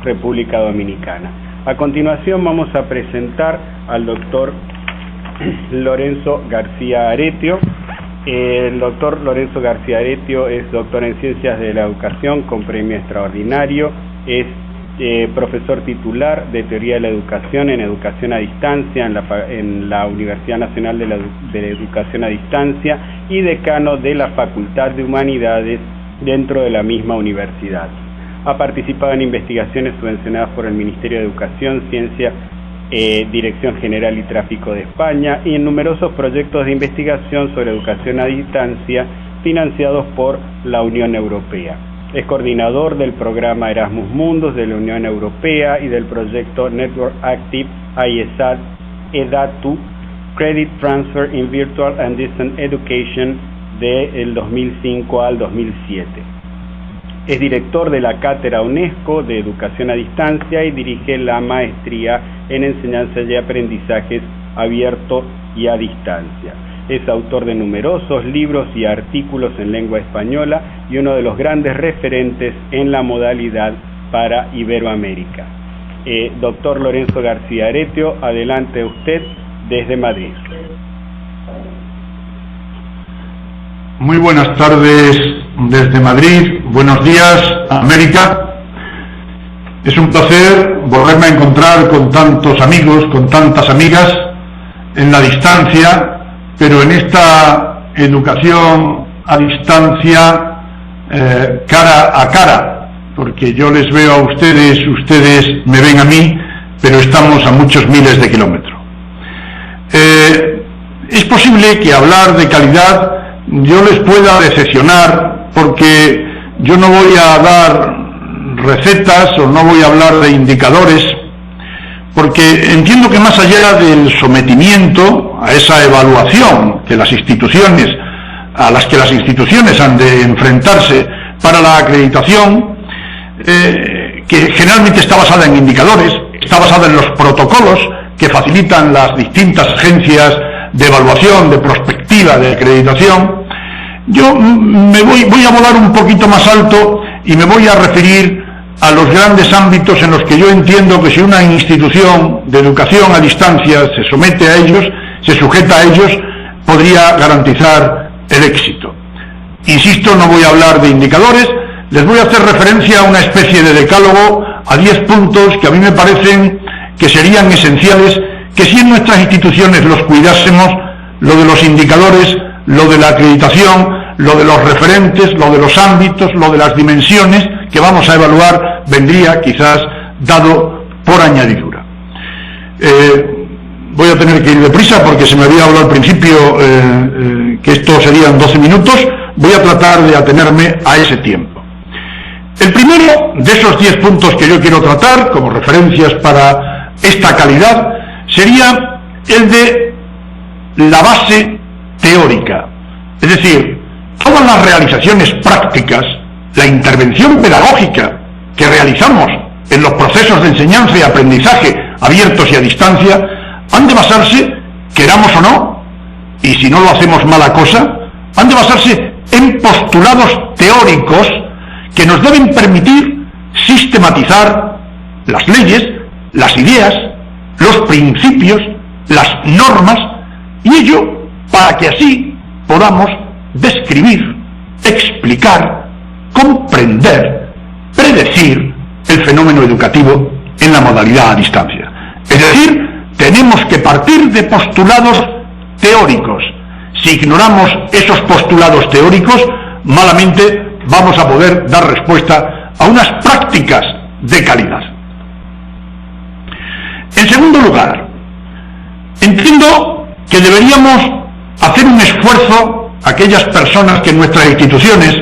República Dominicana. A continuación vamos a presentar al doctor Lorenzo García Aretio. El doctor Lorenzo García Aretio es doctor en Ciencias de la Educación con premio extraordinario, es profesor titular de Teoría de la Educación en Educación a Distancia en la Universidad Nacional de la Educación a Distancia y decano de la Facultad de Humanidades dentro de la misma universidad. Ha participado en investigaciones subvencionadas por el Ministerio de Educación, Ciencia, Dirección General y Tráfico de España y en numerosos proyectos de investigación sobre educación a distancia financiados por la Unión Europea. Es coordinador del programa Erasmus Mundus de la Unión Europea y del proyecto Network Active IESAD EDATU Credit Transfer in Virtual and Distant Education del 2005 al 2007. Es director de la Cátedra UNESCO de Educación a Distancia y dirige la Maestría en Enseñanza y Aprendizajes Abierto y a Distancia. Es autor de numerosos libros y artículos en lengua española y uno de los grandes referentes en la modalidad para Iberoamérica. Doctor Lorenzo García Aretio, adelante usted desde Madrid. Muy buenas tardes desde Madrid, buenos días América. Es un placer volverme a encontrar con tantos amigos, con tantas amigas en la distancia, pero en esta educación a distancia cara a cara, porque yo les veo a ustedes, ustedes me ven a mí, pero estamos a muchos miles de kilómetros. Es posible que hablar de calidad yo les pueda decepcionar, porque yo no voy a dar recetas o no voy a hablar de indicadores, porque entiendo que más allá del sometimiento a esa evaluación que las instituciones, a las que las instituciones han de enfrentarse para la acreditación, que generalmente está basada en indicadores, está basada en los protocolos que facilitan las distintas agencias de evaluación, de prospectiva, de acreditación, yo voy a volar un poquito más alto y me voy a referir a los grandes ámbitos en los que yo entiendo que si una institución de educación a distancia se somete a ellos, se sujeta a ellos, podría garantizar el éxito. Insisto, no voy a hablar de indicadores, les voy a hacer referencia a una especie de decálogo, a 10 puntos que a mí me parecen que serían esenciales, que si en nuestras instituciones los cuidásemos, lo de los indicadores, lo de la acreditación, lo de los referentes, lo de los ámbitos, lo de las dimensiones que vamos a evaluar, vendría quizás dado por añadidura. Voy a tener que ir deprisa porque se me había hablado al principio que esto serían 12 minutos, voy a tratar de atenerme a ese tiempo. El primero de esos 10 puntos que yo quiero tratar como referencias para esta calidad sería el de la base teórica, es decir, todas las realizaciones prácticas, la intervención pedagógica que realizamos en los procesos de enseñanza y aprendizaje abiertos y a distancia, han de basarse, queramos o no, y si no lo hacemos mala cosa, han de basarse en postulados teóricos que nos deben permitir sistematizar las leyes, las ideas, los principios, las normas, y ello para que así podamos describir, explicar, comprender, predecir el fenómeno educativo en la modalidad a distancia. Es decir, tenemos que partir de postulados teóricos. Si ignoramos esos postulados teóricos, malamente vamos a poder dar respuesta a unas prácticas de calidad. En segundo lugar, entiendo que deberíamos hacer un esfuerzo aquellas personas que en nuestras instituciones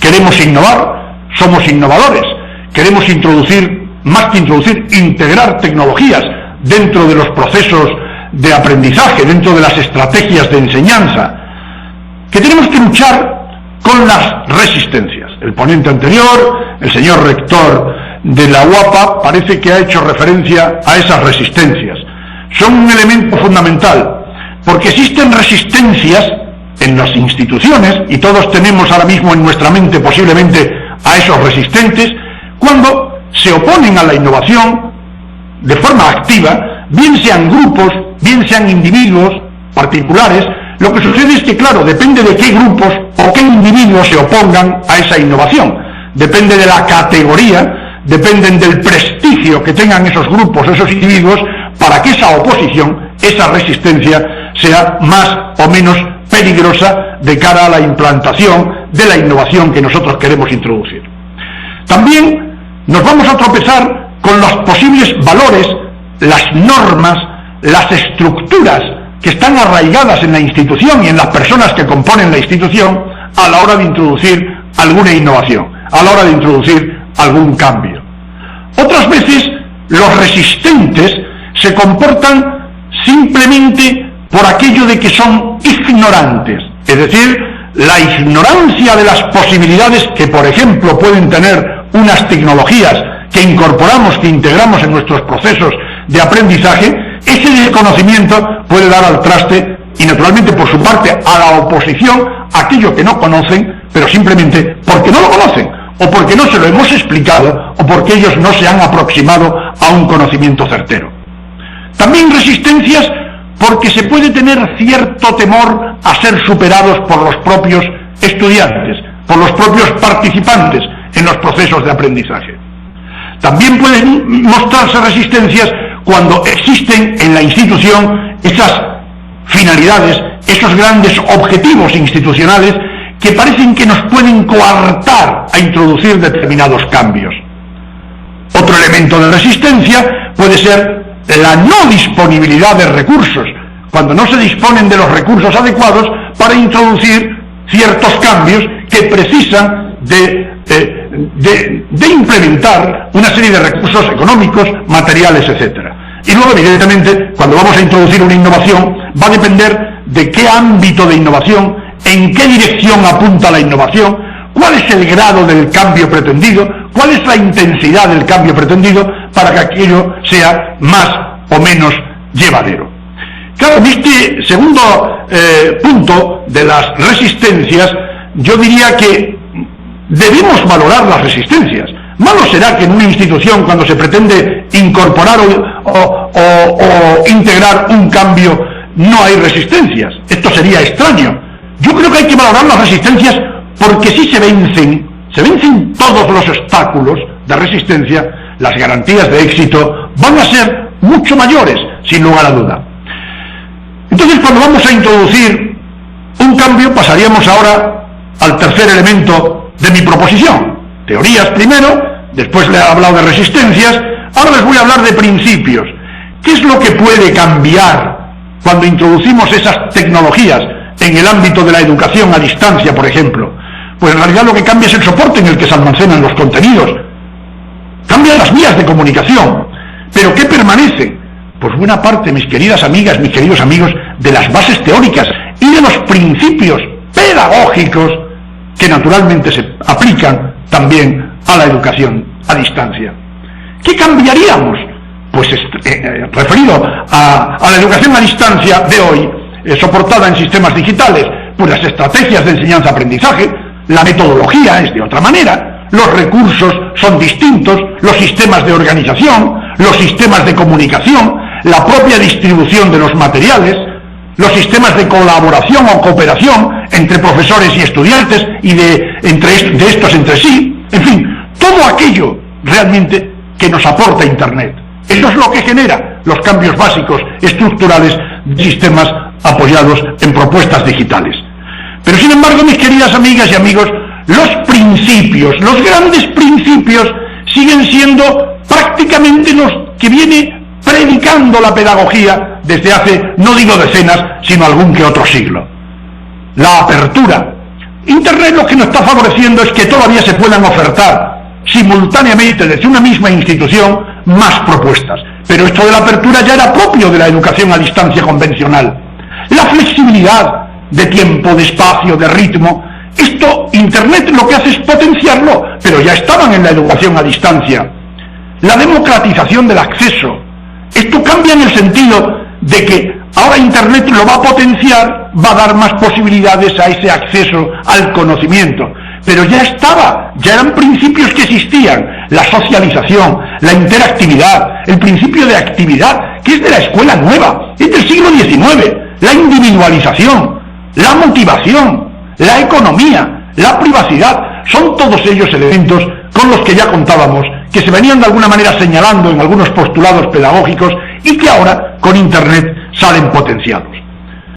queremos innovar, somos innovadores, queremos introducir, más que introducir, integrar tecnologías dentro de los procesos de aprendizaje, dentro de las estrategias de enseñanza, que tenemos que luchar con las resistencias. El ponente anterior, el señor rector de la UAPA, parece que ha hecho referencia a esas resistencias. Son un elemento fundamental, porque existen resistencias en las instituciones, y todos tenemos ahora mismo en nuestra mente posiblemente a esos resistentes, cuando se oponen a la innovación de forma activa, bien sean grupos, bien sean individuos particulares. Lo que sucede es que, claro, depende de qué grupos o qué individuos se opongan a esa innovación, depende de la categoría, dependen del prestigio que tengan esos grupos, esos individuos, para que esa oposición, esa resistencia, sea más o menos peligrosa de cara a la implantación de la innovación que nosotros queremos introducir. También nos vamos a tropezar con los posibles valores, las normas, las estructuras que están arraigadas en la institución y en las personas que componen la institución a la hora de introducir alguna innovación, a la hora de introducir algún cambio. Otras veces los resistentes se comportan simplemente por aquello de que son ignorantes, es decir, la ignorancia de las posibilidades que, por ejemplo, pueden tener unas tecnologías que incorporamos, que integramos en nuestros procesos de aprendizaje. Ese desconocimiento puede dar al traste y, naturalmente, por su parte, a la oposición aquello que no conocen, pero simplemente porque no lo conocen, o porque no se lo hemos explicado, o porque ellos no se han aproximado a un conocimiento certero. También resistencias porque se puede tener cierto temor a ser superados por los propios estudiantes, por los propios participantes en los procesos de aprendizaje. También pueden mostrarse resistencias cuando existen en la institución esas finalidades, esos grandes objetivos institucionales que parecen que nos pueden coartar a introducir determinados cambios. Otro elemento de resistencia puede ser la no disponibilidad de recursos, cuando no se disponen de los recursos adecuados para introducir ciertos cambios que precisan de implementar una serie de recursos económicos, materiales, etc. Y luego, evidentemente, cuando vamos a introducir una innovación, va a depender de qué ámbito de innovación, en qué dirección apunta la innovación, cuál es el grado del cambio pretendido, cuál es la intensidad del cambio pretendido, para que aquello sea más o menos llevadero. Claro, en este segundo punto de las resistencias, yo diría que debemos valorar las resistencias. Malo será que en una institución, cuando se pretende incorporar o integrar un cambio, no hay resistencias. Esto sería extraño. Yo creo que hay que valorar las resistencias porque si se vencen todos los obstáculos de resistencia, las garantías de éxito van a ser mucho mayores, sin lugar a duda. Entonces, cuando vamos a introducir un cambio, pasaríamos ahora al tercer elemento de mi proposición. Teorías primero, después le he hablado de resistencias, ahora les voy a hablar de principios. ¿Qué es lo que puede cambiar cuando introducimos esas tecnologías en el ámbito de la educación a distancia, por ejemplo? Pues en realidad lo que cambia es el soporte en el que se almacenan los contenidos. Cambian las vías de comunicación. ¿Pero qué permanece? Pues buena parte, mis queridas amigas, mis queridos amigos, de las bases teóricas y de los principios pedagógicos que naturalmente se aplican también a la educación a distancia. ¿Qué cambiaríamos? Pues referido a la educación a distancia de hoy, soportada en sistemas digitales, pues las estrategias de enseñanza-aprendizaje, la metodología es de otra manera, los recursos son distintos, los sistemas de organización, los sistemas de comunicación, la propia distribución de los materiales, los sistemas de colaboración o cooperación entre profesores y estudiantes y de estos entre sí, en fin, todo aquello realmente que nos aporta Internet. Eso es lo que genera los cambios básicos estructurales de sistemas apoyados en propuestas digitales. Pero sin embargo, mis queridas amigas y amigos, los principios, los grandes principios, siguen siendo prácticamente los que viene predicando la pedagogía desde hace, no digo decenas, sino algún que otro siglo. La apertura. Internet lo que nos está favoreciendo es que todavía se puedan ofertar simultáneamente desde una misma institución más propuestas. Pero esto de la apertura ya era propio de la educación a distancia convencional. La flexibilidad de tiempo, de espacio, de ritmo, esto Internet lo que hace es potenciarlo, pero ya estaban en la educación a distancia. La democratización del acceso. Esto cambia en el sentido de que ahora Internet lo va a potenciar, va a dar más posibilidades a ese acceso al conocimiento. pero ya estaba, ya eran principios que existían, la socialización, la interactividad, el principio de actividad, que es de la escuela nueva, es del siglo XIX, la individualización, la motivación, la economía, la privacidad, son todos ellos elementos con los que ya contábamos, que se venían de alguna manera señalando en algunos postulados pedagógicos y que ahora con Internet salen potenciados.